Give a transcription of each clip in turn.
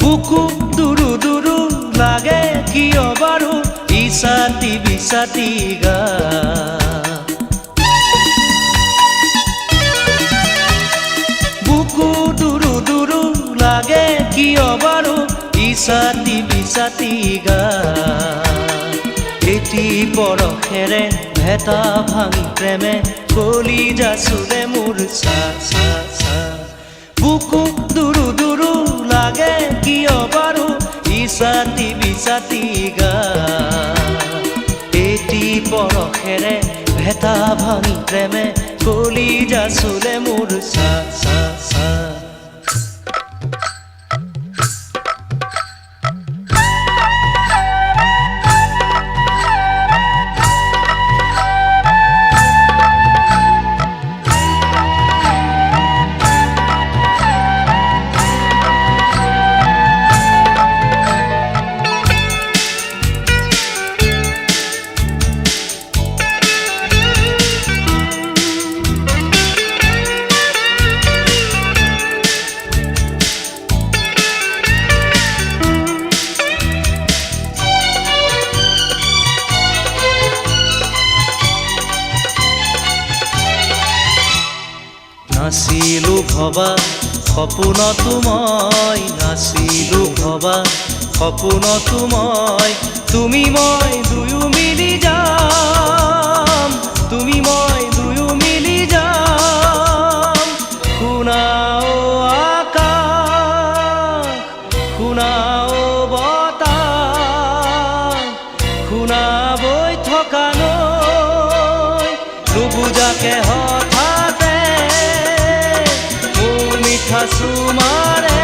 বুকু দুৰু দুৰু লাগে কিয় বাৰু ইছাতি বিছাতি গা বুকু দুৰু দুৰু লাগে কিয় বাৰু ইছাতি বিছাতি গা এটি পৰশেৰে ভেটা ভাঙি প্ৰেমে কলিজা চুলে মোৰ চা চা চা বুকু দুৰু দুৰু লাগে কিয় বাৰু ইছাতি বিছাতি গা এটি পৰশেৰে ভেটা ভাঙি প্ৰেমে কলিজা চুলে মোৰ চা চা চা নাছিলো ভবা সপোনতো মই নাছিলো ভবা সপোনতো মই তুমি মই দুয়ো মিলি যাম তুমি মই দুয়ো মিলি যাম শুনাও আকাশ শুনাও বতাহ শুনা বৈ থকা নৈ নুবুজাকে হঠাতে সুমারে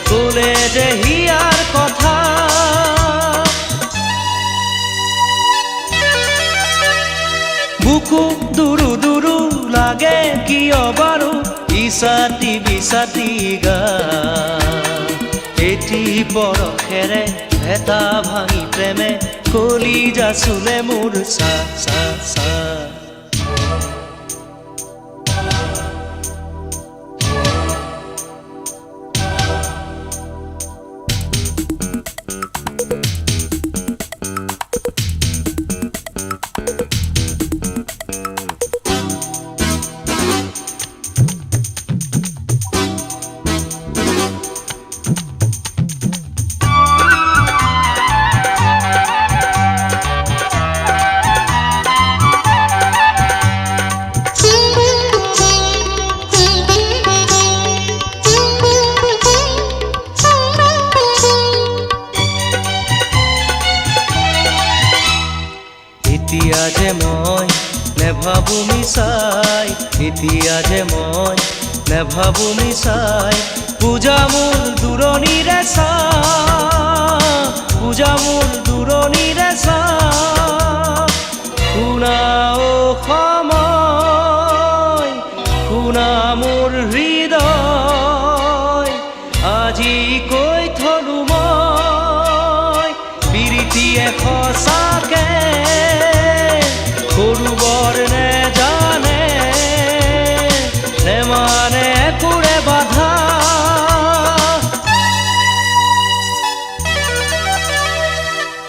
তোলে যে হিয়ার কথা বুকু দুরু দুরু লাগে কিয় বাৰু ইছাতি বিছাতি গা এটি পৰশেৰে ভেটা ভাঙি প্ৰেমে কলিজা চুলে মোৰ চা চা চা এতিয়া যে মই নেভাবো মিছাই এতিয়া যে মই নেভাবো মিছাই পূজা মোৰ দূৰণিৰে চা পূজা মোৰ দূৰণিৰে চা শুনাও সময় শুনা মোৰ হৃদয় আজি কৈ থলো মই প্ৰীতিয়ে সঁচাকে সৰুবৰ নেজানে নেমানে কোৰে বাধা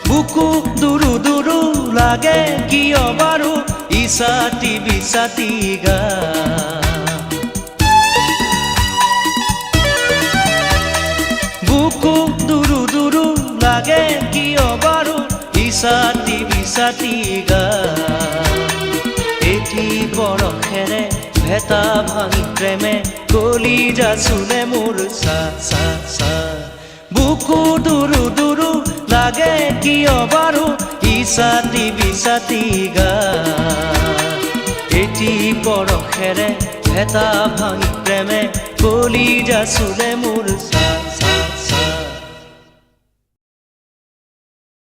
বুকু দুৰু দুৰু লাগে কিয় বাৰু ইছাতি বিছাতি গা বুকু দুৰু দুৰু লাগে কিয় বাৰু ইছাতি বিছাতি গা এটি পৰশেৰে ভেটা ভাঙি প্ৰেমে কলিজা চুলে মোৰ চা চা চা বুকু দুৰু দুৰু লাগে কিয় বাৰু ইছাতি বিছাতি গা এটি পৰশেৰে ভেটা ভাঙি প্ৰেমে কলিজা চুলে মোৰ চা চা